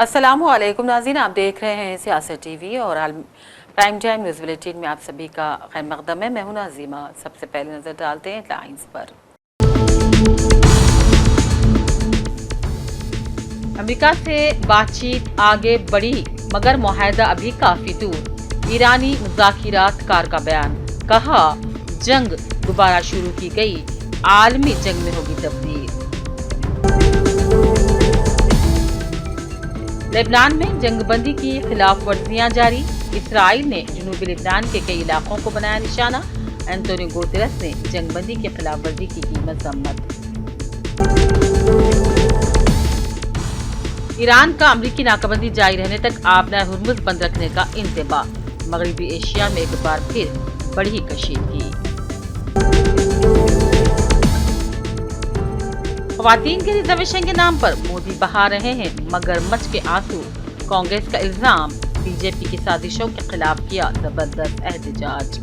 अस्सलामुअलैकुम नाज़रीन, आप देख रहे हैं सियासत टीवी और प्राइम टाइम न्यूज़ बुलेटिन में आप सभी का खैर मकदम है। मैं हूं नाज़िमा। सबसे पहले नज़र डालते हैं हेडलाइंस पर। अमेरिका से बातचीत आगे बढ़ी मगर मुआहदा अभी काफी दूर। ईरानी मुज़ाकिरात कार का बयान, कहा जंग दोबारा शुरू की गई, आलमी जंग में होगी तब्दील। लेबनान में जंगबंदी की खिलाफ वर्जियां जारी। इसराइल ने जनूबी लेबनान के कई इलाकों को बनाया निशाना। एंटोनियो गुतेरेस ने जंगबंदी की खिलाफ वर्जी की मजम्मत। ईरान का अमरीकी नाकाबंदी जारी रहने तक आबना हुर्मुज बंद रखने का इंतबाह। मगरबी एशिया में एक बार फिर बढ़ी कशीदगी। ख़वातीन के रिजर्वेशन के नाम पर मोदी बहा रहे हैं मगरमच्छ के आंसू। कांग्रेस का इल्जाम, बीजेपी की साजिशों के खिलाफ किया जबरदस्त एहतजाज।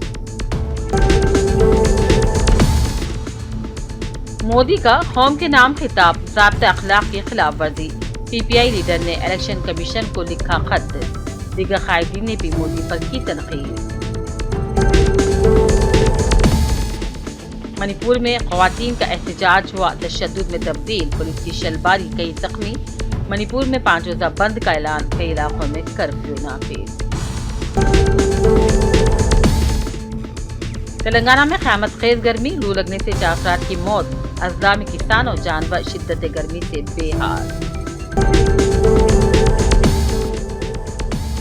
मोदी का कौम के नाम खिताब, ज़ाब्ता अखलाक की खिलाफ वर्जी। पीपीआई लीडर ने इलेक्शन कमीशन को लिखा खत। दीगर कायदीन ने भी मोदी पर की तनकीद। मणिपुर में ख़वातीन का एहतजाज हुआ तशद्दुद में तब्दील। पुलिस की शलबारी, कई जख्मी। मणिपुर में 5 रोज़ा बंद का ऐलान, कई इलाकों में कर्फ्यू नाफिज। तेलंगाना में क़यामत खेज गर्मी, लू लगने से 4 अफराद की मौत। अजला में किसान और जानवर शिद्दत गर्मी से बेहाल।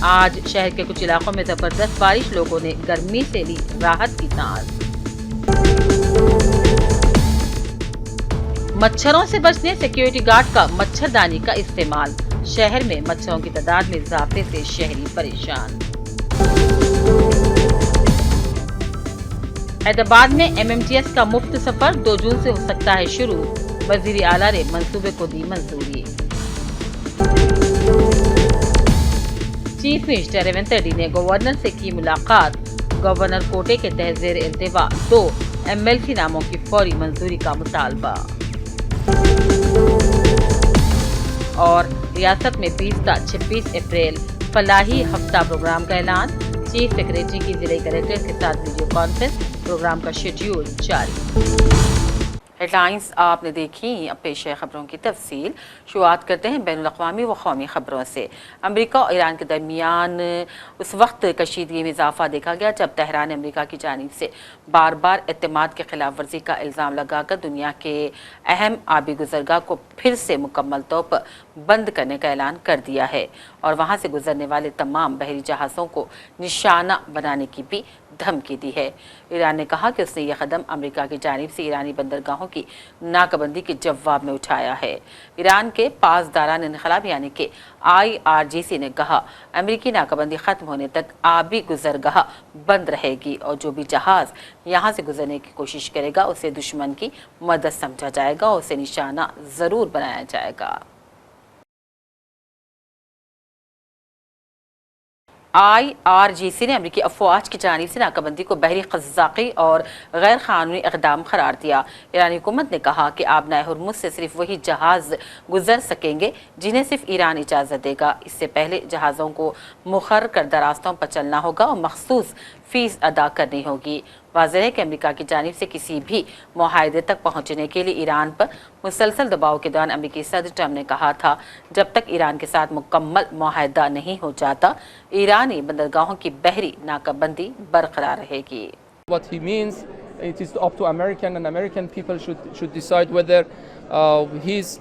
आज शहर के कुछ इलाकों में जबरदस्त बारिश, लोगों ने गर्मी से ली राहत की सांस। मच्छरों से बचने सिक्योरिटी गार्ड का मच्छरदानी का इस्तेमाल। शहर में मच्छरों की तादाद में इजाफे से शहरी परेशान। हैदराबाद में एमएमटीएस का मुफ्त सफर 2 जून से हो सकता है शुरू। वजीर आला ने मंसूबे को दी मंजूरी। चीफ मिनिस्टर रेवंत रेड्डी ने गवर्नर से की मुलाकात। गवर्नर कोटे के तहत जेर इंतवा 2 एमएलसी नामों की फौरी मंजूरी का मुतालबा। और रियासत में 20 से 26 अप्रैल फलाही हफ्ता प्रोग्राम का ऐलान। चीफ सेक्रेटरी की जिले कलेक्टर के साथ वीडियो कॉन्फ्रेंस, प्रोग्राम का शेड्यूल जारी। हेडलाइंस आपने देखी। अब पेश है खबरों की तफसील। शुरुआत करते हैं बैनुल अक़वामी व क़ौमी खबरों से। अमेरिका और ईरान के दरमियान उस वक्त कशीदगी में इजाफा देखा गया जब तेहरान ने अमेरिका की जानिब से बार बार एतमाद के खिलाफ वर्जी का इल्ज़ाम लगाकर दुनिया के अहम आबी गुजरगाह को फिर से मुकम्मल तौर पर बंद करने का ऐलान कर दिया है और वहाँ से गुजरने वाले तमाम बहरी जहाज़ों को निशाना बनाने की भी धमकी दी है। ईरान ने कहा कि उसने यह कदम अमेरिका की जानिब से ईरानी बंदरगाहों की नाकाबंदी के जवाब में उठाया है। ईरान के पासदारान इनकलाब यानी कि IRGC ने कहा अमेरिकी नाकाबंदी खत्म होने तक आबी गुजरगाह बंद रहेगी और जो भी जहाज यहाँ से गुजरने की कोशिश करेगा उसे दुश्मन की मदद समझा जाएगा और उसे निशाना जरूर बनाया जाएगा। IRGC ने अमेरिकी अफवाज की जानिब से नाकाबंदी को बहरी क़ज़्ज़ाक़ी और गैर क़ानूनी इक़दाम करार दिया। ईरानी हुकूमत ने कहा कि आबनाए हुर्मुज़ से सिर्फ वही जहाज़ गुजर सकेंगे जिन्हें सिर्फ ईरान इजाज़त देगा। इससे पहले जहाज़ों को मुक़र्रर करदा रास्तों पर चलना होगा और मखसूस फ़ीस अदा करनी होगी। वाज़ेह है कि अमेरिका की जानिब से किसी भी मुआहदे तक पहुँचने के लिए ईरान पर मुसलसल दबाव के दौरान अमेरिकी सदर ट्रंप ने कहा था जब तक ईरान के साथ मुकम्मल मुआहदा नहीं हो जाता ईरानी बंदरगाहों की बहरी नाकाबंदी बरकरार रहेगी। What he means, it is up to American people should decide whether his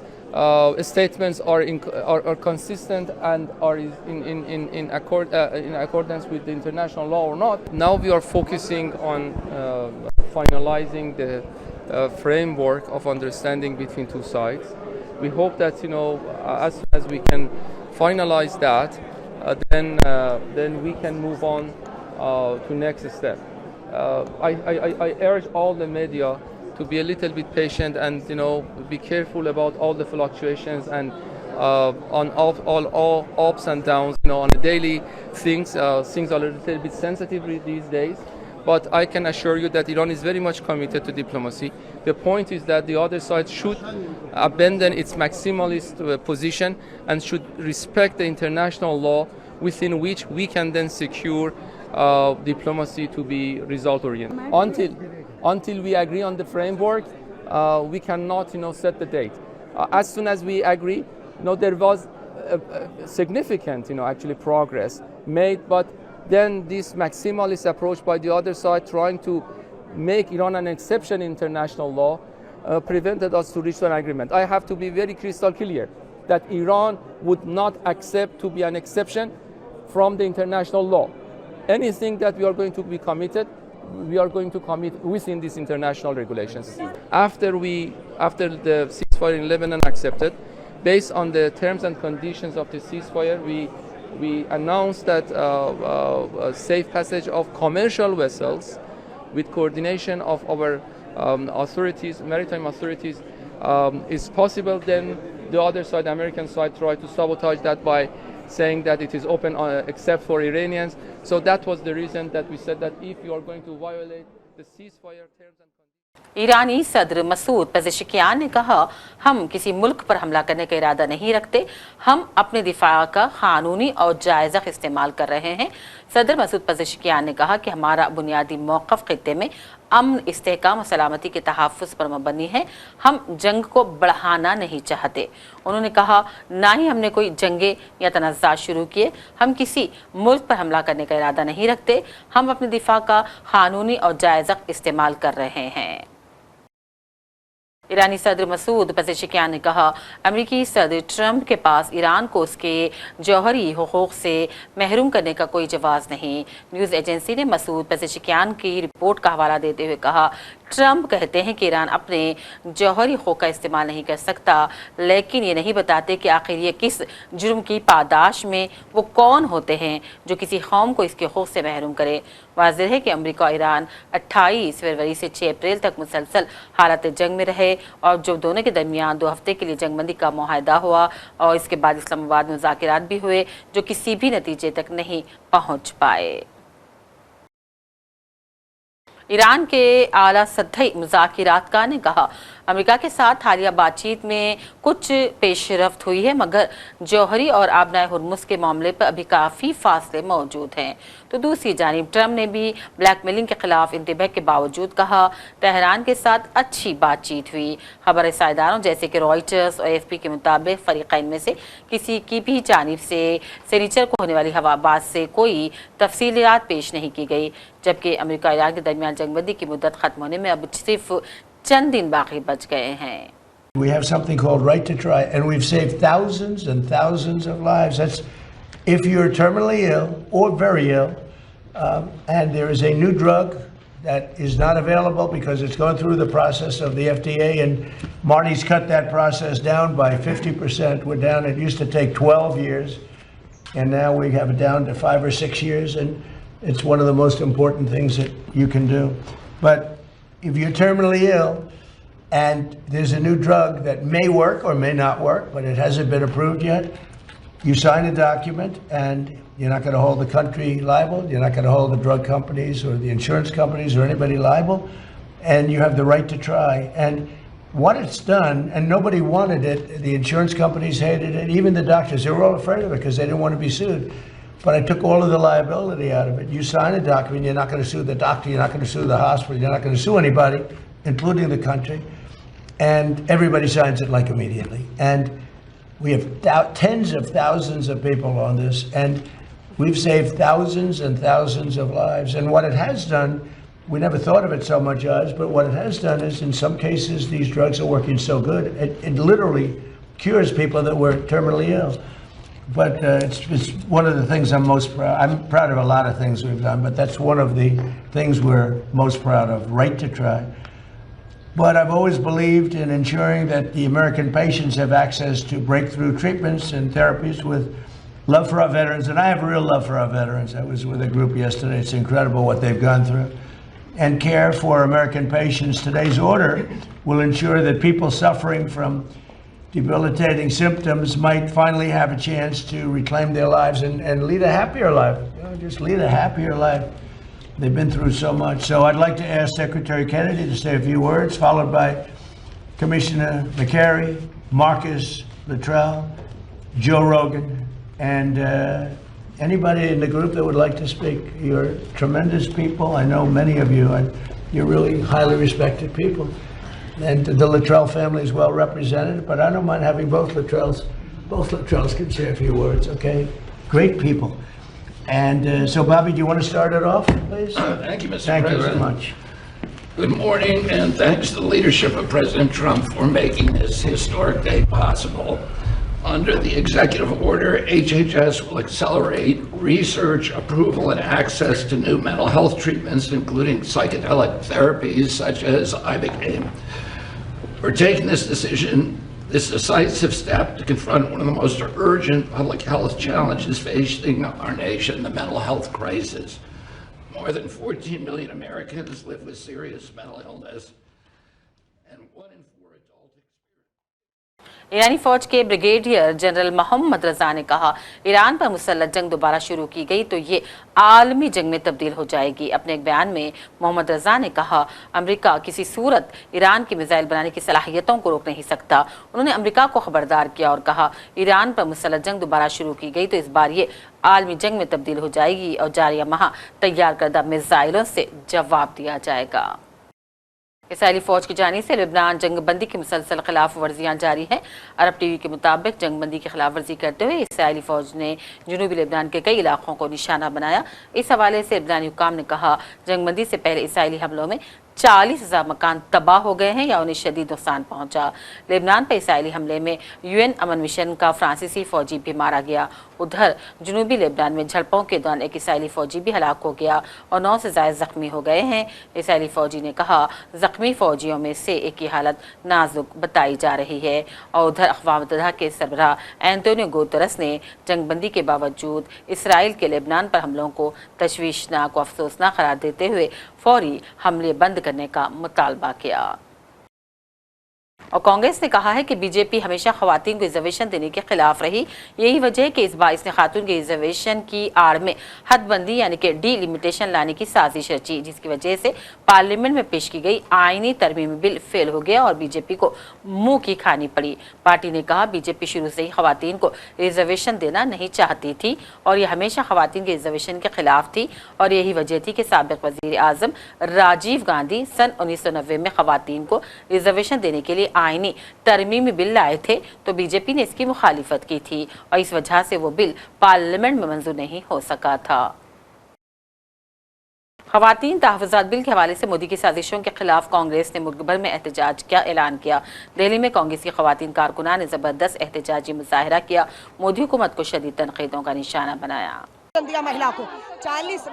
statements are consistent and are in accordance with the international law or not. Now we are focusing on finalizing the framework of understanding between two sides. We hope that as soon as we can finalize that, then we can move on to next step. I urge all the media to be a little bit patient and be careful about all the fluctuations and on all ups and downs. On a daily things are a little bit sensitive these days. but I can assure you that Iran is very much committed to diplomacy. The point is that the other side should abandon its maximalist position and should respect the international law within which we can then secure diplomacy to be result-oriented. Until we agree on the framework, we cannot, set the date. As soon as we agree, there was significant, actually progress made, but then this maximalist approach by the other side, trying to make Iran an exception in international law, prevented us to reach an agreement. I have to be very crystal clear that Iran would not accept to be an exception from the international law. Anything that we are going to be committed, we are going to commit within these international regulations. After the ceasefire in Lebanon accepted, based on the terms and conditions of the ceasefire, we announced that safe passage of commercial vessels with coordination of our authorities, maritime authorities, is possible. Then the other side, American side, tried to sabotage that by saying that it is open except for Iranians. So that was the reason that we said that if you are going to violate the ceasefire terms and conditions. ईरानी सदर Masood Pezeshkian ने कहा, हम किसी मुल्क पर हमला करने का इरादा नहीं रखते, हम अपने दिफा का कानूनी और जायज़ इस्तेमाल कर रहे हैं। सदर मसूद पेज़ेश्कियान ने कहा कि हमारा बुनियादी मौक़िफ़ ख़ित्ते में अमन, इस्तेहकाम और सलामती के तहफ़्फ़ुज़ पर मबनी है। हम जंग को बढ़ाना नहीं चाहते। उन्होंने कहा, ना ही हमने कोई जंगे या तनाज़ात शुरू किए, हम किसी मुल्क पर हमला करने का इरादा नहीं रखते, हम अपने दिफा का कानूनी और जायज़ इस्तेमाल कर रहे हैं। ईरानी सदर मसूद पेज़ेश्कियान ने कहा, अमेरिकी सदर ट्रंप के पास ईरान को उसके जौहरी हुकूक से महरूम करने का कोई जवाब नहीं। न्यूज़ एजेंसी ने मसूद पेज़ेश्कियान की रिपोर्ट का हवाला देते हुए कहा, ट्रंप कहते हैं कि ईरान अपने जौहरी हुकूक का इस्तेमाल नहीं कर सकता, लेकिन ये नहीं बताते कि आखिर ये किस जुर्म की पादाश में वो कौन होते हैं जो किसी कौम को इसके हुकूक से महरूम करे। वाज़ेह है कि अमेरिका और ईरान 28 फरवरी से 6 अप्रैल तक मुसलसल हालत जंग में रहे और जो दोनों के दरमियान 2 हफ्ते के लिए जंगबंदी का मुआहदा हुआ और इसके बाद इस्लामाबाद में मुज़ाकिरात भी हुए जो किसी भी नतीजे तक नहीं पहुँच पाए। ईरान के आला सतही मुज़ाकिरातकार ने कहा, अमेरिका के साथ हालिया बातचीत में कुछ पेशरफ्त हुई है, मगर जौहरी और आबनाए हुर्मुज़ के मामले पर अभी काफ़ी फासले मौजूद हैं। तो दूसरी जानिब ट्रंप ने भी ब्लैकमेलिंग के खिलाफ इंतबह के बावजूद कहा, तेहरान के साथ अच्छी बातचीत हुई। खबर रसाइदारों जैसे कि रॉयटर्स और AFP के मुताबिक फ़रीक़ैन में से किसी की भी जानिब से शनिचर को होने वाली हवाबाज से कोई तफसीलात पेश नहीं की गई, जबकि अमेरिका और ईरान के दरमियान जंगबंदी की मुद्दत ख़त्म होने में अब सिर्फ चंद दिन बाकी बच गए हैं। We have something called right to try, and we've saved thousands and thousands of lives. That's if you're terminally ill or very ill, and there is a new drug that is not available because it's going through the process of the FDA, and Marty's cut that process down by 50%. We're down, it used to take 12 years, and now we have it down to 5 or 6 years, and it's one of the most important things that you can do. But if you're terminally ill and there's a new drug that may work or may not work, but it hasn't been approved yet, you sign a document and you're not going to hold the country liable, you're not going to hold the drug companies or the insurance companies or anybody liable, and you have the right to try. And what it's done, and nobody wanted it, the insurance companies hated it, even the doctors, they were all afraid of it because they didn't want to be sued. But I took all of the liability out of it. You sign a document, you're not going to sue the doctor, you're not going to sue the hospital, you're not going to sue anybody, including the country. And everybody signs it like immediately. And we have tens of thousands of people on this, and we've saved thousands and thousands of lives. And what it has done, we never thought of it so much as, but what it has done is in some cases these drugs are working so good, it literally cures people that were terminally ill. But it's one of the things I'm most proud. I'm proud of a lot of things we've done, but that's one of the things we're most proud of, right to try. But I've always believed in ensuring that the American patients have access to breakthrough treatments and therapies with love for our veterans. And I have real love for our veterans. I was with a group yesterday. It's incredible what they've gone through. And care for American patients. Today's order will ensure that people suffering from debilitating symptoms might finally have a chance to reclaim their lives and lead a happier life. You know, just lead a happier life. They've been through so much. So I'd like to ask Secretary Kennedy to say a few words, followed by Commissioner McCary, Marcus Luttrell, Joe Rogan, and anybody in the group that would like to speak. You're tremendous people. I know many of you, and you're really highly respected people. And the Luttrell family is well represented, but I don't mind having both Luttrells. Both Luttrells can say a few words, okay? Great people. And so, Bobby, do you want to start it off, please? Thank you, Mr. Thank you President. so much. Good morning, and thanks to the leadership of President Trump for making this historic day possible. Under the executive order, HHS will accelerate research, approval, and access to new mental health treatments, including psychedelic therapies such as Ibogaine. We're taking this decisive step to confront one of the most urgent public health challenges facing our nation, the mental health crisis. More than 14 million Americans live with serious mental illness, and 1 in 4 adults. ईरानी फौज के brigadier general Mohammad रजा ने कहा, Iran पर मुसल्लत जंग दोबारा शुरू की गई तो ये आलमी जंग में तब्दील हो जाएगी। अपने एक बयान में मोहम्मद रजा ने कहा, अमेरिका किसी सूरत ईरान की मिसाइल बनाने की सलाहियतों को रोक नहीं सकता। उन्होंने अमेरिका को खबरदार किया और कहा, ईरान पर मुसल्लत जंग दोबारा शुरू की गई तो इस बार ये आलमी जंग में तब्दील हो जाएगी और जारिया माह तैयार करदा मिसाइलों से जवाब दिया जाएगा। इसराइली फौज की जानिब से लेबनान जंगबंदी की मुसलसल खिलाफ वर्जियां जारी हैं। अरब टीवी के मुताबिक जंगबंदी की खिलाफ वर्जी करते हुए इसराइली फौज ने जनूबी लेबनान के कई इलाकों को निशाना बनाया। इस हवाले से लेबनानी हुक्काम ने कहा, जंगबंदी से पहले इसराइली हमलों में 40,000 मकान तबाह हो गए हैं या उन्हें शदीद नुकसान पहुंचा। लेबनान पर इसराइली हमले में यूएन अमन मिशन का फ्रांसीसी फौजी भी मारा गया। उधर जनूबी लेबनान में झड़पों के दौरान एक इसराइली फौजी भी हलाक हो गया और 9 से ज़ायद जख्मी हो गए हैं। इसराइली फौजी ने कहा, जख्मी फौजियों में से एक की हालत नाजुक बताई जा रही है। और उधर अक़वाम मुत्तहिदा के सरबराह एंटोनियो गुतेरेस ने जंगबंदी के बावजूद इसराइल के लेबनान पर हमलों को तशवीशनाक व अफसोसनाक करार देते हुए फौरी हमले बंद करने का मुतालबा किया। और कांग्रेस ने कहा है कि बीजेपी हमेशा खवातीन को रिजर्वेशन देने के खिलाफ रही। यही वजह है कि इस बार इसने खातून के रिजर्वेशन की आड़ में हदबंदी यानी कि डिलिमिटेशन लाने की साजिश रची, जिसकी वजह से पार्लियामेंट में पेश की गई आईनी तरमीमी बिल फेल हो गया और बीजेपी को मुंह की खानी पड़ी। पार्टी ने कहा, बीजेपी शुरू से ही खवातीन को रिजर्वेशन देना नहीं चाहती थी और यह हमेशा खवातीन के रिजर्वेशन के खिलाफ थी। और यही वजह थी कि साबिक वज़ीर आज़म राजीव गांधी सन 1990 में खवातीन को रिजर्वेशन देने के लिए आईनी तरमीमी बिल लाए थे, तो बीजेपी ने इसकी मुखालिफत की थी और इस वजह से वो बिल पार्लियामेंट में मंजूर नहीं हो सका था। खवातीन तहफ़्फ़ुज़ात बिल के हवाले से मोदी की साजिशों के खिलाफ कांग्रेस ने मुल्क भर में एहतजाज का ऐलान किया। दिल्ली में कांग्रेस की खवातीन कारकुनान ने ज़बरदस्त एहतजाजी मुजाहिरा किया, मोदी हुकूमत को शदीद तनक़ीदों का निशाना बनाया। दिया महिला को 40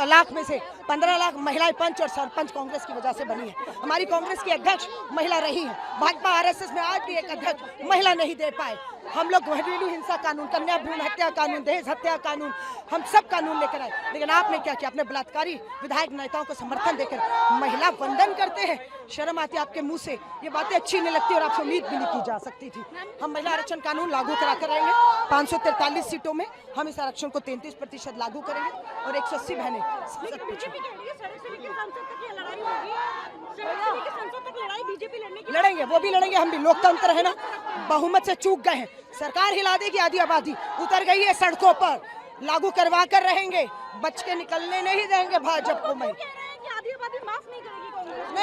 लाख में से 15 लाख महिलाएं पंच और सरपंच कांग्रेस की वजह से बनी है। हमारी कांग्रेस की अध्यक्ष महिला रही है। भाजपा आरएसएस में आज भी एक अध्यक्ष महिला नहीं दे पाए। हम लोग घरेलू हिंसा कानून, कन्या भ्रूण हत्या कानून, दहेज हत्या कानून, हम सब कानून लेकर आए, लेकिन आपने क्या किया? अपने बलात्कारी विधायक नेताओं को समर्थन देकर महिला वंदन करते हैं। शर्म आती है आपके मुंह से, ये बातें अच्छी नहीं लगती और आपसे उम्मीद भी नहीं की जा सकती थी। हम महिला आरक्षण कानून लागू करा कर रहेंगे। 543 सीटों में हम इस आरक्षण को 33% लागू करेंगे और 180 बहनें लड़ेंगे, वो भी लड़ेंगे, हम भी। लोकतंत्र है ना, बहुमत से चूक गए हैं। सरकार हिला देगी, आधी आबादी उतर गई है सड़कों पर, लागू करवा कर रहेंगे, बच के निकलने नहीं देंगे भाजपा को। मैं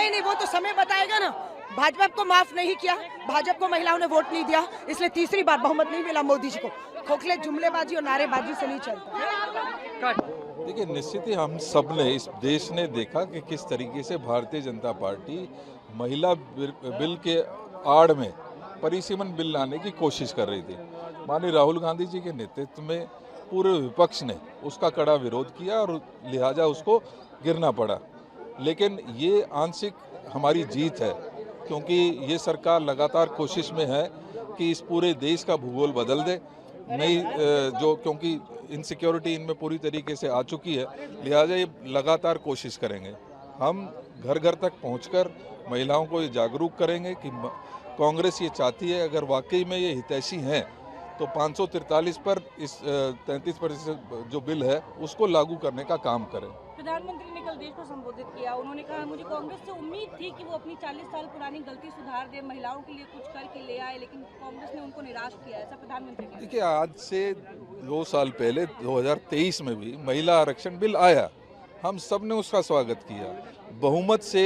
नहीं, वो तो समय बताएगा ना। भाजपा को माफ नहीं किया, भाजपा को महिलाओं ने वोट नहीं दिया, इसलिए तीसरी बार बहुमत नहीं मिला मोदी जी को। खोखले जुमलेबाजी और नारेबाजी से नहीं चलता। देखिए, निश्चित ही हम सब ने, इस देश ने देखा कि किस तरीके से भारतीय जनता पार्टी महिला बिल के आड़ में परिसीमन बिल लाने की कोशिश कर रही थी। माननीय राहुल गांधी जी के नेतृत्व में पूरे विपक्ष ने उसका कड़ा विरोध किया और लिहाजा उसको गिरना पड़ा। लेकिन ये आंशिक हमारी जीत है, क्योंकि ये सरकार लगातार कोशिश में है कि इस पूरे देश का भूगोल बदल दे। नई क्योंकि इनसिक्योरिटी इनमें पूरी तरीके से आ चुकी है, लिहाजा ये लगातार कोशिश करेंगे। हम घर घर तक पहुंचकर महिलाओं को ये जागरूक करेंगे कि कांग्रेस ये चाहती है, अगर वाकई में ये हितैषी हैं तो 543 पर इस 33% जो बिल है उसको लागू करने का काम करें। प्रधानमंत्री ने कल देश को संबोधित किया। उन्होंने कहा मुझे कांग्रेस से उम्मीद थी कि वो अपनी 40 साल पुरानी गलती सुधार दे, महिलाओं के लिए कुछ करके ले आए, लेकिन कांग्रेस ने उनको निराश किया। ऐसा प्रधानमंत्री ने देखिए, आज से 2 साल पहले 2023 में भी महिला आरक्षण बिल आया, हम सब ने उसका स्वागत किया, बहुमत से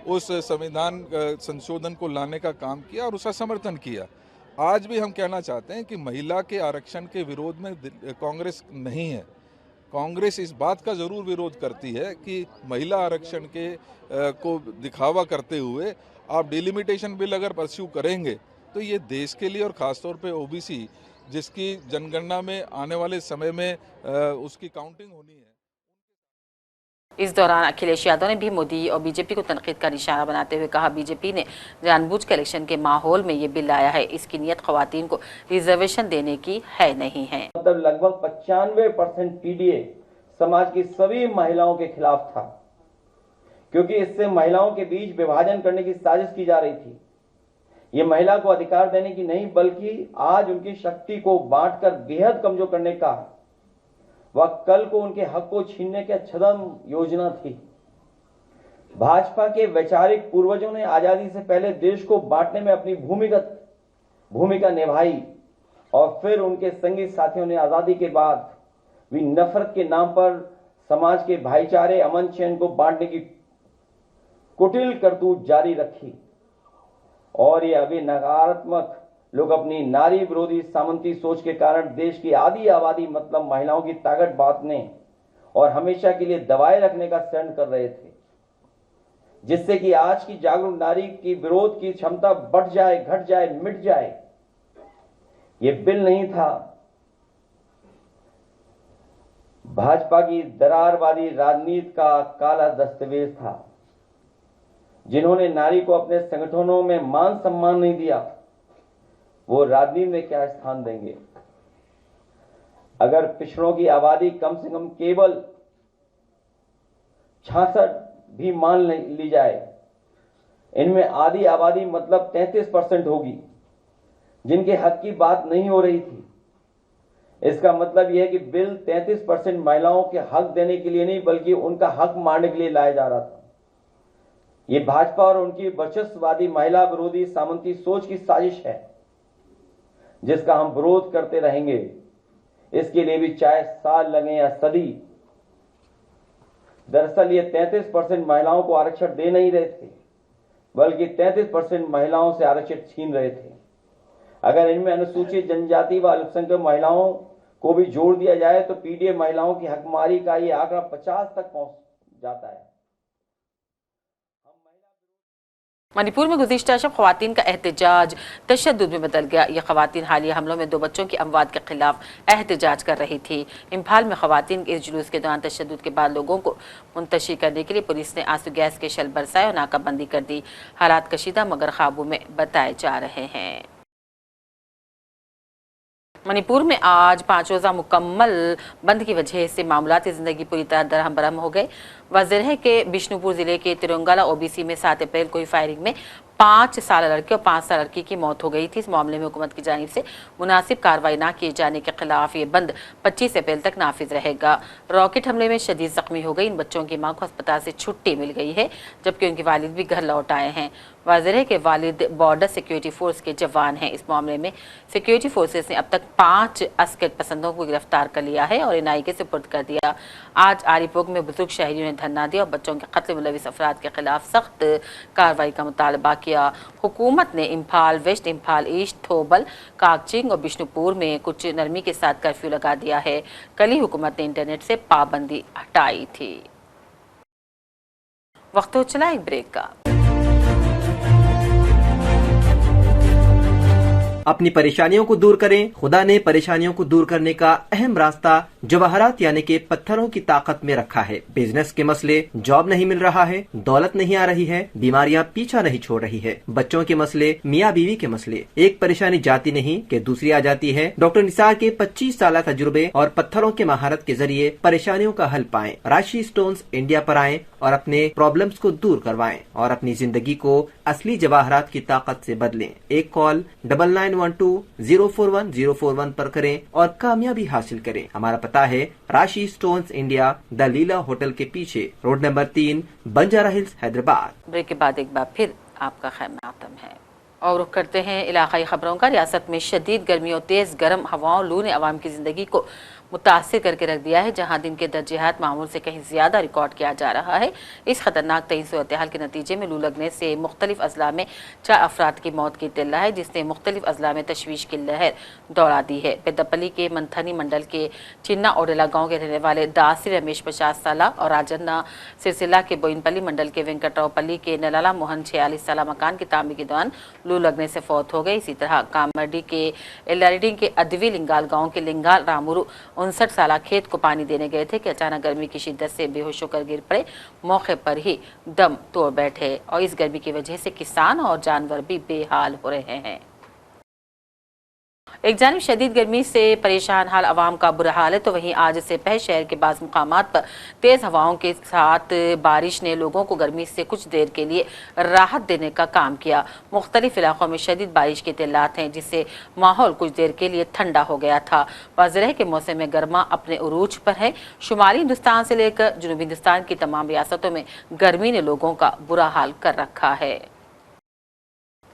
उस संविधान संशोधन को लाने का काम किया और उसका समर्थन किया। आज भी हम कहना चाहते हैं कि महिला के आरक्षण के विरोध में कांग्रेस नहीं है। कांग्रेस इस बात का जरूर विरोध करती है कि महिला आरक्षण के को दिखावा करते हुए आप डिलिमिटेशन बिल अगर परस्यू करेंगे तो ये देश के लिए और ख़ासतौर पे ओबीसी जिसकी जनगणना में आने वाले समय में उसकी काउंटिंग होनी है। इस दौरान अखिलेश यादव ने भी मोदी और बीजेपी को तनकीद का निशाना बनाते हुए कहा, बीजेपी ने जानबूझकर इलेक्शन के माहौल में ये बिल लाया है, इसकी नीयत खवातीन को रिजर्वेशन देने की है नहीं है। मतलब लगभग 95% पीडीए समाज की सभी महिलाओं के खिलाफ था, क्योंकि इससे महिलाओं के बीच विभाजन करने की साजिश की जा रही थी। ये महिला को अधिकार देने की नहीं, बल्कि आज उनकी शक्ति को बांटकर बेहद कमजोर करने का, वह कल को उनके हक को छीनने की छद्म योजना थी। भाजपा के वैचारिक पूर्वजों ने आजादी से पहले देश को बांटने में अपनी भूमिका निभाई और फिर उनके संगी साथियों ने आजादी के बाद भी नफरत के नाम पर समाज के भाईचारे, अमन चैन को बांटने की कुटिल करतूत जारी रखी। और ये अभी नकारात्मक लोग अपनी नारी विरोधी सामंती सोच के कारण देश की आधी आबादी मतलब महिलाओं की ताकत बांटने और हमेशा के लिए दबाए रखने का षड्यंत्र कर रहे थे, जिससे कि आज की जागरूक नारी की विरोध की क्षमता बढ़ जाए, घट जाए, मिट जाए। ये बिल नहीं था, भाजपा की दरारवादी राजनीति का काला दस्तावेज था। जिन्होंने नारी को अपने संगठनों में मान सम्मान नहीं दिया, वो राजनीति में क्या स्थान देंगे। अगर पिछड़ों की आबादी कम से कम केवल 66 भी मान ली जाए, इनमें आधी आबादी मतलब 33% होगी जिनके हक की बात नहीं हो रही थी। इसका मतलब यह है कि बिल 33% महिलाओं के हक देने के लिए नहीं, बल्कि उनका हक मारने के लिए लाया जा रहा था। ये भाजपा और उनकी वर्चस्ववादी महिला विरोधी सामंती सोच की साजिश है, जिसका हम विरोध करते रहेंगे। इसके लिए भी चाहे साल लगे या सदी। दरअसल ये 33% महिलाओं को आरक्षण दे नहीं रहे थे, बल्कि 33% महिलाओं से आरक्षण छीन रहे थे। अगर इनमें अनुसूचित जनजाति व अल्पसंख्यक महिलाओं को भी जोड़ दिया जाए तो पीडीए महिलाओं की हकमारी का ये आंकड़ा 50 तक पहुंच जाता है। मणिपुर में गुज़िश्ता शब ख़वातीन का एहतजाज तशद्दुद में बदल गया। ये ख़वातीन हालिया हमलों में 2 बच्चों की अमवात के खिलाफ एहतजाज कर रही थी। इम्फाल में ख़वातीन के इस जुलूस के दौरान तशद्दुद के बाद लोगों को मुंतशिर करने के लिए पुलिस ने आंसू गैस के शल बरसाए और नाकाबंदी कर दी। हालात कशीदा मगर काबू में बताए जा रहे हैं। मणिपुर में आज 5 रोज़ा मुकम्मल बंद की वजह से मामूलाती ज़िंदगी पूरी तरह दरहम बरहम हो गए। वाज़ेह है कि बिष्णुपुर ज़िले के तिरंगाला ओबीसी में 7 अप्रैल को फायरिंग में 5 साल लड़के और 5 साल लड़की की मौत हो गई थी। इस मामले में हुकूमत की जानिब से मुनासिब कार्रवाई न किए जाने के खिलाफ ये बंद 25 अप्रैल तक नाफिज रहेगा। रॉकेट हमले में शदीद जख्मी हो गई इन बच्चों की मां को अस्पताल से छुट्टी मिल गई है, जबकि उनके वालिद भी घर लौट आए हैं। वाज़ेह है कि वालिद बॉर्डर सिक्योरिटी फोर्स के जवान हैं। इस मामले में सिक्योरिटी फोर्सेस ने अब तक 5 अस्कर पसंदों को गिरफ्तार कर लिया है और एनआई के सुपुर्द कर दिया। आज आरिपोग में बुजुर्ग शहरियों ने धरना दिया और बच्चों के कत्ल में मुलविस अफराद के खिलाफ सख्त कार्रवाई का मुतालबा किया। हुकूमत ने इम्फाल वेस्ट, इम्फाल ईस्ट, थोबल, कागचिंग और बिष्णुपुर में कुछ नरमी के साथ कर्फ्यू लगा दिया है। कल ही हुकूमत ने इंटरनेट से पाबंदी हटाई थी। वक्त हो चला एक ब्रेक का। अपनी परेशानियों को दूर करें। खुदा ने परेशानियों को दूर करने का अहम रास्ता जवाहरात यानी के पत्थरों की ताकत में रखा है। बिजनेस के मसले, जॉब नहीं मिल रहा है, दौलत नहीं आ रही है, बीमारियां पीछा नहीं छोड़ रही है, बच्चों के मसले, मियाँ बीवी के मसले, एक परेशानी जाती नहीं कि दूसरी आ जाती है। डॉक्टर निसार के 25 साल तजुर्बे और पत्थरों के महारत के जरिए परेशानियों का हल पाएं। राशि स्टोन्स इंडिया पर आएं और अपने प्रॉब्लम्स को दूर करवाएं और अपनी जिंदगी को असली जवाहरात की ताकत से बदलें। एक कॉल 99 9912041041 पर करें और कामयाबी हासिल करें। हमारा पता है Rashi stones India, the Leela hotel के पीछे, road number 3, Banjara Hills, Hyderabad. Break के बाद एक बार फिर आपका खैर मक़दम है और रुख करते हैं इलाकाई खबरों का। रियासत में शदीद गर्मी और तेज़ गर्म हवाओं लू ने अवाम की ज़िंदगी को मुतासिर करके रख दिया है, जहां दिन के दर्जात मामूल से कहीं ज़्यादा रिकॉर्ड किया जा रहा है। इस खतरनाक तयीन सूरत-ए-हाल के नतीजे में लू लगने से मुख्तलिफ अजला में 4 अफराद की मौत की इत्तला है, जिसने मुख्तलिफ अजला में तशवीश की लहर दौड़ा दी है। पेद्दापल्ली के मंथनी मंडल के चिन्ना ओडेला गाँव के रहने वाले दासी रमेश 50 साल और राजन्ना सिरसिला के बोइनपल्ली मंडल के वेंकटरावपल्ली के नलाला मोहन 46 साल मकान की तामीर के दौरान लू लगने से फौत हो गए। इसी तरह कामर्डी के एलआरडी के अदवी लिंगाल गाँव के लिंगाल रामुरु 59 साल खेत को पानी देने गए थे कि अचानक गर्मी की शिद्दत से बेहोश होकर गिर पड़े। मौके पर ही दम तोड़ बैठे और इस गर्मी की वजह से किसान और जानवर भी बेहाल हो रहे हैं। एक जानिब शदीद गर्मी से परेशान हाल अवाम का बुरा हाल है, तो वहीं आज से पहले शहर के बाज़ मुकामात पर तेज़ हवाओं के साथ बारिश ने लोगों को गर्मी से कुछ देर के लिए राहत देने का काम किया। मुख्तलिफ इलाकों में शदीद बारिश के इत्तलात हैं, जिससे माहौल कुछ देर के लिए ठंडा हो गया था। वाज़ेह है कि मौसम गर्मा अपने उरूज पर है। शुमाली हिंदुस्तान से लेकर जनूबी हिंदुस्तान की तमाम रियासतों में गर्मी ने लोगों का बुरा हाल कर रखा है।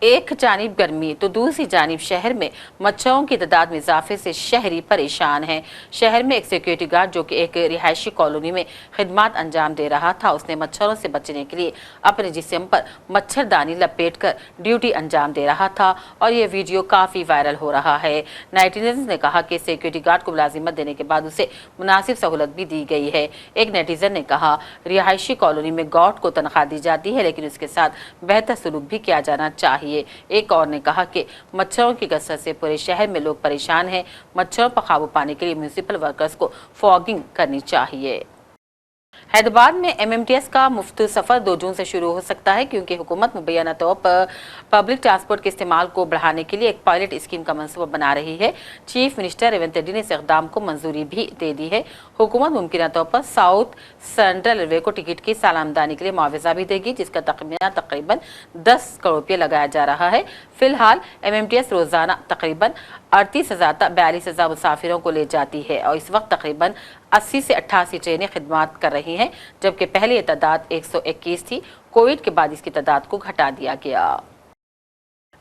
एक जानिब गर्मी तो दूसरी जानिब शहर में मच्छरों की तादाद में इजाफे से शहरी परेशान हैं। शहर में एक सिक्योरिटी गार्ड जो कि एक रिहायशी कॉलोनी में खिदमत अंजाम दे रहा था, उसने मच्छरों से बचने के लिए अपने जिस्म पर मच्छरदानी लपेटकर ड्यूटी अंजाम दे रहा था और यह वीडियो काफ़ी वायरल हो रहा है। नेटिजन ने कहा कि सिक्योरिटी गार्ड को मुलाजिमत देने के बाद उसे मुनासिब सहूलत भी दी गई है। एक नेटिजन ने कहा, रिहायशी कॉलोनी में गार्ड को तनख्वाह दी जाती है, लेकिन उसके साथ बेहतर सलूक भी किया जाना चाहिए। एक और ने कहा कि मच्छरों की कसरत से पूरे शहर में लोग परेशान हैं। मच्छरों पर काबू पाने के लिए म्यूनिसिपल वर्कर्स को फॉगिंग करनी चाहिए। हैदराबाद में MMTS का मुफ्त सफ़र 2 जून से शुरू हो सकता है, क्योंकि हुकूमत मुबैना तौर पर पब्लिक ट्रांसपोर्ट के इस्तेमाल को बढ़ाने के लिए एक पायलट स्कीम का मंसूबा बना रही है। चीफ मिनिस्टर रेवंत रेड्डी ने इस इक़दाम को मंजूरी भी दे दी है। हुकूमत मुमकिन तौर पर साउथ सेंट्रल रेलवे को टिकट की सालामदानी के लिए मुआवजा भी देगी, जिसका तकरीबन 10 करोड़ रुपये लगाया जा रहा है। फिलहाल MMTS रोजाना तकरीबन 38,000 तक 42,000 मुसाफिरों को ले जाती है और इस वक्त तकरीबन 80 से 88 ट्रेनें खिदमत कर रही हैं, जबकि पहले ये तादाद 121 थी। कोविड के बाद इसकी तादाद को घटा दिया गया।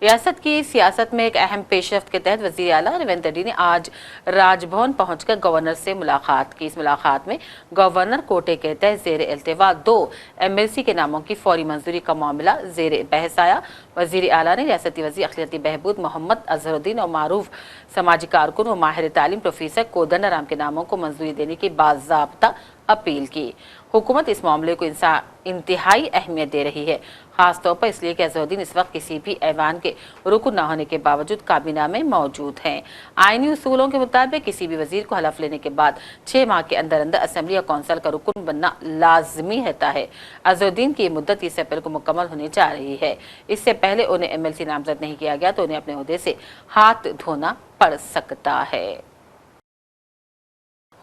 रियासत की सियासत में एक अहम पेशरफ्त के तहत वज़ीर आला रेवंत रेड्डी ने आज राजभवन पहुंचकर गवर्नर से मुलाकात की। इस मुलाकात में गवर्नर कोटे के तहत ज़ेर इल्तिवा 2 MLC के नामों की फौरी मंजूरी का मामला ज़ेर बहस आया। वज़ीर आला ने रियासती वज़ीर अखिलती बहबूद मोहम्मद अजहरुद्दीन और मारूफ समाजी कारकुन और माहिर तालीम प्रोफेसर कोदंडाराम के नामों को मंजूरी देने की बाज़ाब्ता अपील की। हुकूमत इस मामले को इंतहाई अहमियत दे रही है, खासतौर पर इसलिए कि अजहरुद्दीन इस वक्त किसी भी ऐवान के रुकन न होने के बावजूद काबीना में मौजूद हैं। आईनी उसूलों के मुताबिक किसी भी वजीर को हलफ लेने के बाद 6 माह के अंदर अंदर असेंबली या कौंसिल का रुकन बनना लाजमी रहता है। अजहरुद्दीन की मुद्दत 30 अप्रैल को मुकम्मल होने जा रही है। इससे पहले उन्हें MLC नामजद नहीं किया गया तो उन्हें अपने ओहदे से हाथ धोना पड़ सकता है।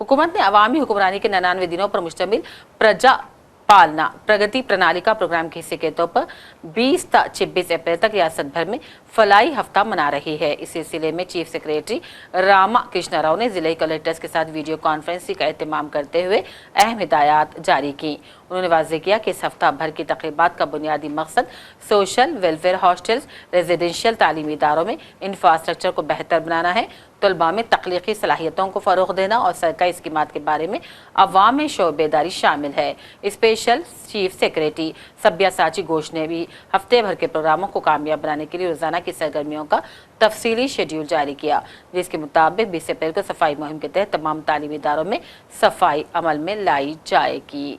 हुकूमत ने अवामी हुक्मरानी के 99 दिनों पर मुश्तमिल प्रजा पालना प्रगति प्रणाली का प्रोग्राम के हिस्से के तौर पर 20 से 26 अप्रैल तक रियासत भर में फलाई हफ्ता मना रही है। इस सिलसिले में चीफ सेक्रेटरी रामा कृष्णा राव ने जिले कलेक्टर्स के साथ वीडियो कॉन्फ्रेंसिंग का एहतमाम करते हुए अहम हिदायत जारी की। उन्होंने वाज़ेह किया कि इस हफ्ता भर की तकरीबात का बुनियादी मकसद सोशल वेलफेयर हॉस्टल्स, रेजिडेंशियल तालीमी इदारों में इंफ्रास्ट्रक्चर को बेहतर बनाना है, तलबा में तख्लीकी सलाहियतों को फ़रोग़ देना और सरकारी स्कीमात के बारे में अवाम में शोर बेदारी शामिल है। Special chief secretary Sabyasachi Ghosh ने भी हफ्ते भर के प्रोग्रामों को कामयाब बनाने के लिए रोज़ाना की सरगर्मियों का तफसीली शेड्यूल जारी किया, जिसके मुताबिक 20 अप्रैल को सफाई मुहिम के तहत तमाम तालीमी इदारों में सफाई अमल में लाई जाएगी।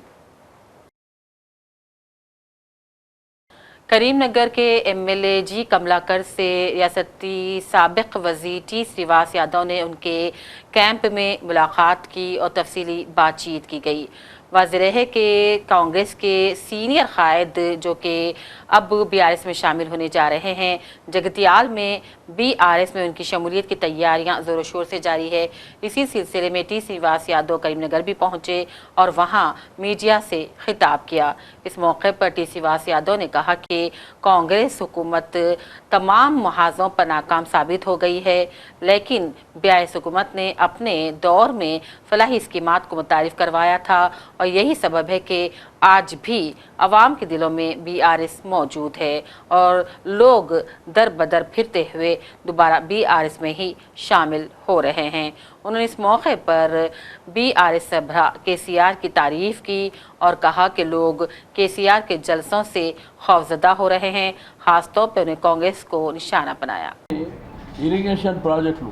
करीमनगर के MLA जी कमलाकर से रियासती साबिक वज़ीर T श्रीवास यादव ने उनके कैंप में मुलाकात की और तफसीली बातचीत की गई। वाज़ेह है कि कांग्रेस के सीनियर कायद जो कि अब बीआरएस में शामिल होने जा रहे हैं, जगतियाल में बीआरएस में उनकी शमूलियत की तैयारियां ज़ोरों शोर से जारी है। इसी सिलसिले में टी श्रीनिवास यादव करीमनगर भी पहुंचे और वहां मीडिया से खिताब किया। इस मौके पर टी श्रीनिवास यादव ने कहा कि कांग्रेस हुकूमत तमाम मुहाज़ों पर नाकाम साबित हो गई है, लेकिन बीआरएस हुकूमत ने अपने दौर में फलाही स्कीमात को मुतारिफ करवाया था और यही सबब है कि आज भी अवाम के दिलों में बीआरएस मौजूद है और लोग दर बदर फिरते हुए दोबारा बीआरएस में ही शामिल हो रहे हैं। उन्होंने इस मौके पर बीआरएस सरबराह केसीआर की तारीफ की और कहा कि लोग केसीआर के जलसों से खौफजदा हो रहे हैं। खासतौर पर उन्हें कांग्रेस को निशाना बनाया। ఇరిగేషన్ ప్రాజెక్టులు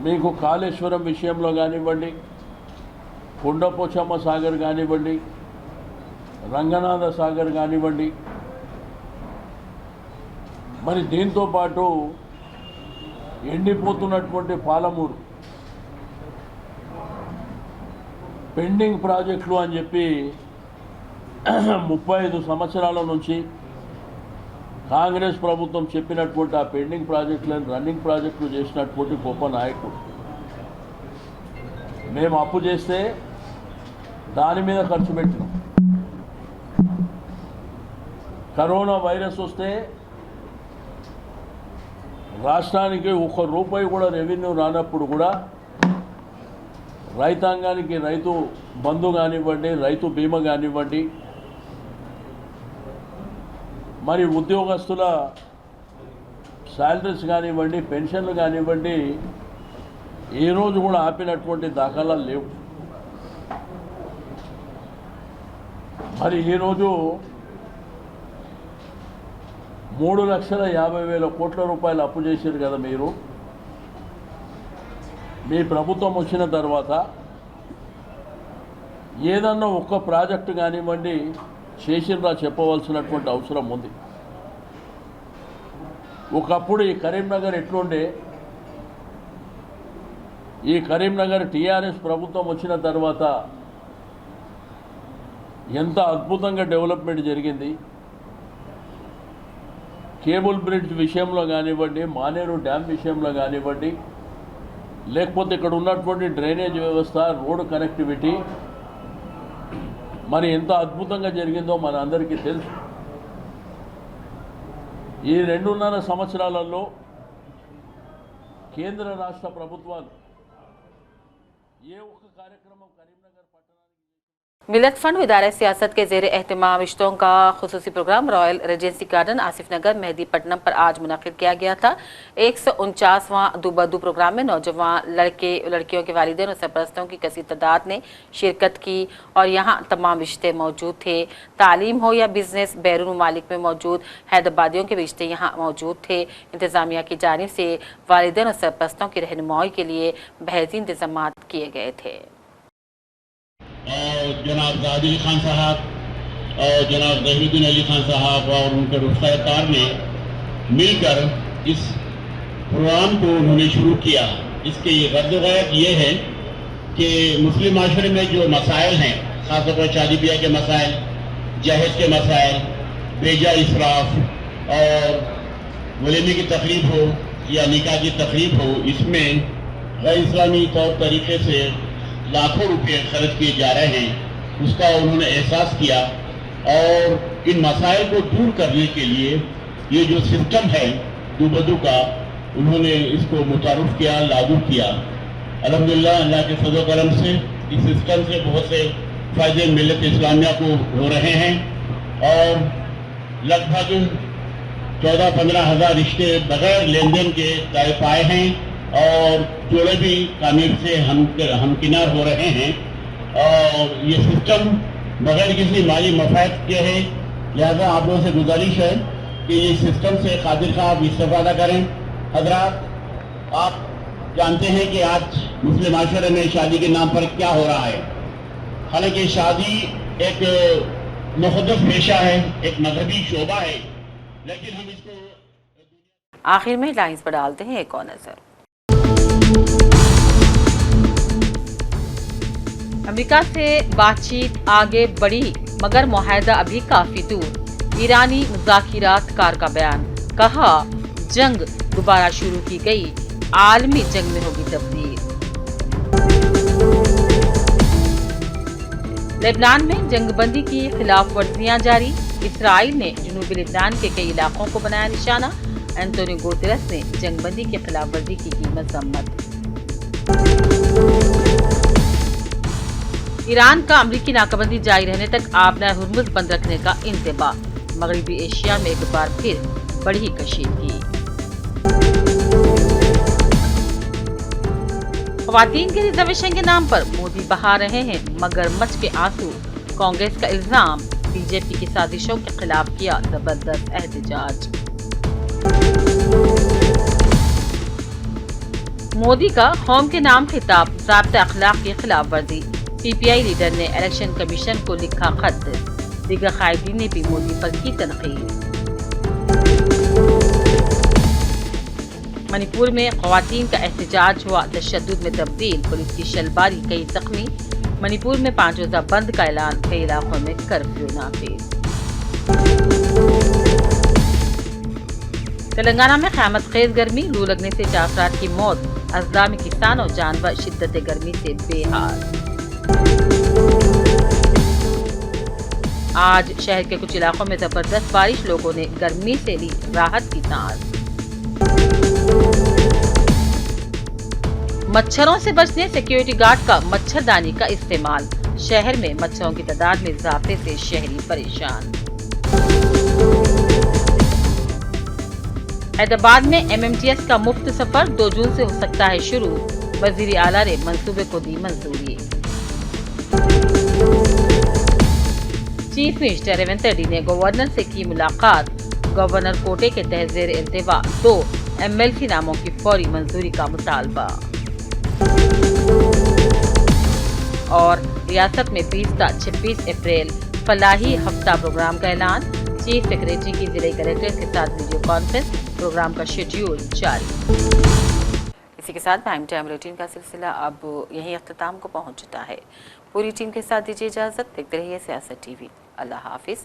మీకు కాళేశ్వరం విషయంలో కానివ్వండి, కొండపోచమ్మ సాగర్ కానివ్వండి, రంగనాథ సాగర్ కానివ్వండి, మరి దీంతో పాటు ఎండిపోతున్నటువంటి పాలమూరు పెండింగ్ ప్రాజెక్టులు అని చెప్పి 35 సంవత్సరాల నుంచి కాంగ్రెస్ ప్రభుత్వం చెప్పినటువంటి ఆ పెండింగ్ ప్రాజెక్టులను రన్నింగ్ ప్రాజెక్టులు చేసినటువంటి గొప్ప నాయకుడు. మేము అప్పు చేస్తే దాని మీద ఖర్చు పెట్టినాం. కరోనా వైరస్ వస్తే రాష్ట్రానికి ₹1 కూడా రెవెన్యూ రానప్పుడు కూడా రైతాంగానికి రైతు బంధు కానివ్వండి, రైతు బీమా కానివ్వండి, మరి ఉద్యోగస్తుల శాలరీస్ కానివ్వండి, పెన్షన్లు కానివ్వండి, ఏ రోజు కూడా ఆపినటువంటి దాఖలాలు లేవు. మరి ఈరోజు 3,50,000 కోట్ల రూపాయలు అప్పు చేశారు కదా మీరు. మీ ప్రభుత్వం వచ్చిన తర్వాత ఏదన్నా ఒక్క ప్రాజెక్టు కానివ్వండి చేసినరా చెప్పవలసినటువంటి అవసరం ఉంది. ఒకప్పుడు ఈ కరీంనగర్ ఎట్లుండే, ఈ కరీంనగర్ టీఆర్ఎస్ ప్రభుత్వం వచ్చిన తర్వాత ఎంత అద్భుతంగా డెవలప్మెంట్ జరిగింది. కేబుల్ బ్రిడ్జ్ విషయంలో కానివ్వండి, మానేరు డ్యామ్ విషయంలో కానివ్వండి, లేకపోతే ఇక్కడ ఉన్నటువంటి డ్రైనేజ్ వ్యవస్థ, రోడ్ కనెక్టివిటీ మరి ఎంత అద్భుతంగా జరిగిందో మన అందరికీ తెలుసు. ఈ 2.5 సంవత్సరాలలో కేంద్ర రాష్ట్ర ప్రభుత్వాలు ఏ ఒక్క కార్యక్రమం కరీంనగర్ పట్టణానికి मिलत फंड व इदारा सियासत के जेर एहतमाम रिश्तों का खुसूसी programme Royal Regency Garden Asif Nagar Mehdipatnam पर आज मुनक़िद किया गया था। 149वां दूबदू प्रोग्राम में नौजवान लड़के लड़कियों के वालिदैन और सरपरस्तों की कसीर तादाद ने शिरकत की और यहाँ तमाम रिश्ते मौजूद थे। तालीम हो या बिजनेस, बैरून ममालिक में मौजूद हैदराबादियों के रिश्ते यहाँ मौजूद थे। इंतज़ामिया की जानिब से वालिदैन और सरपरस्तों की रहनुमाई के लिए बेहतरीन इंतजाम किए गए थे। और जनाब ज़ाहिद अली खान साहब और जनाब ज़हीरुद्दीन अली खान साहब और उनके रुख्सार ने मिलकर इस प्रोग्राम को उन्होंने शुरू किया। इसके ये गर्द ये है कि मुस्लिम माशरे में जो मसाइल हैं, ख़ासतौर पर शादी ब्याह के मसाइल, जहेज के मसाइल, बेजा इसराफ और वलीमे की तकरीब हो या निकाह की तकरीब हो, इसमें गैर इस्लामी तौर तरीके से लाखों रुपए खर्च किए जा रहे हैं, उसका उन्होंने एहसास किया और इन मसाइल को दूर करने के लिए ये जो सिस्टम है दूबदू का, उन्होंने इसको मुतारुफ किया, लागू किया। अल्हम्दुलिल्लाह अल्लाह के फज़ल करम से इस सिस्टम से बहुत से फ़ायदे मिल्लत इस्लामिया को हो रहे हैं और लगभग 14-15 हज़ार रिश्ते बगैर लेन देन के तय पाए हैं और जोड़े भी कामयाब से हमकिनार हो रहे हैं। और ये सिस्टम बगैर किसी माली मफाद के है, लिहाजा आप लोगों से गुजारिश है कि ये सिस्टम से कादिर का आप इस्तेफादा करें। हजरात, आप जानते हैं कि आज मुस्लिम माशरे में शादी के नाम पर क्या हो रहा है। हालांकि शादी एक मुक़द्दस पेशा है, एक मजहबी शोबा है, लेकिन हम इसको आखिर में लाइन्स पर डालते हैं एक और नजर। अमेरिका से बातचीत आगे बढ़ी मगर मुआहदा अभी काफी दूर। ईरानी मुज़ाकिरातकार का बयान, कहा जंग दोबारा शुरू की गई, आलमी जंग में होगी तब्दील। लेबनान में जंगबंदी की खिलाफ वर्जियां जारी। इसराइल ने जनूबी लेबनान के कई इलाकों को बनाया निशाना। एंटोनियो गुतेरेस ने जंगबंदी की खिलाफ वर्जी की मजम्मत। ईरान का अमरीकी नाकाबंदी जारी रहने तक आबना हुर्मुज़ बंद रखने का इंतबाह। मगरबी एशिया में एक बार फिर बढ़ी कशीदगी। ख़वातीन के रिजर्वेशन के नाम पर मोदी बहा रहे हैं मगरमच्छ के आंसू। कांग्रेस का इल्जाम, बीजेपी की साजिशों के खिलाफ किया जबरदस्त एहतजाज। मोदी का कौम के नाम खिताब, ज़ाब्ता अखलाक की खिलाफ वर्जी। पीपीआई लीडर ने इलेक्शन कमीशन को लिखा खत। दीगर कायदीन ने भी मोदी पर की तनकीद। मणिपुर में ख़वातीन का एहतजाज हुआ तशद्दुद में तब्दील। पुलिस की शलबारी, कई जख्मी। मणिपुर में 5 रोज़ा बंद का ऐलान, कई इलाकों में कर्फ्यू नाफिज। तेलंगाना में क़यामत खेज गर्मी, लू लगने से 4 अफराद की मौत। अजला में किसान और जानवर शिद्दत गर्मी से बेहाल। आज शहर के कुछ इलाकों में जबरदस्त बारिश, लोगों ने गर्मी से ली राहत की सांस। मच्छरों से बचने सिक्योरिटी गार्ड का मच्छरदानी का इस्तेमाल। शहर में मच्छरों की तादाद में इजाफे से शहरी परेशान। हैदराबाद में MMTS का मुफ्त सफर 2 जून से हो सकता है शुरू। वजीर आला ने मंसूबे को दी मंजूरी। चीफ मिनिस्टर रेवंत रेड्डी ने गवर्नर से की मुलाकात। गवर्नर कोटे के तहत ज़ेर इल्तिवा 2 MLC नामों की फौरी मंजूरी का मुतालबा। और रियासत में 20 से 26 अप्रैल फलाही हफ्ता प्रोग्राम का ऐलान। चीफ सेक्रेटरी की जिले कलेक्टर के साथ वीडियो कॉन्फ्रेंस, प्रोग्राम का शेड्यूल जारी। इसी के साथ प्राइम टाइम बुलेटिन का सिलसिला अब यहीं अख्ताम को पहुंच चुका है। पूरी टीम के साथ दीजिए इजाजत। देखते रहिए सियासत TV। अल्लाह हाफिज।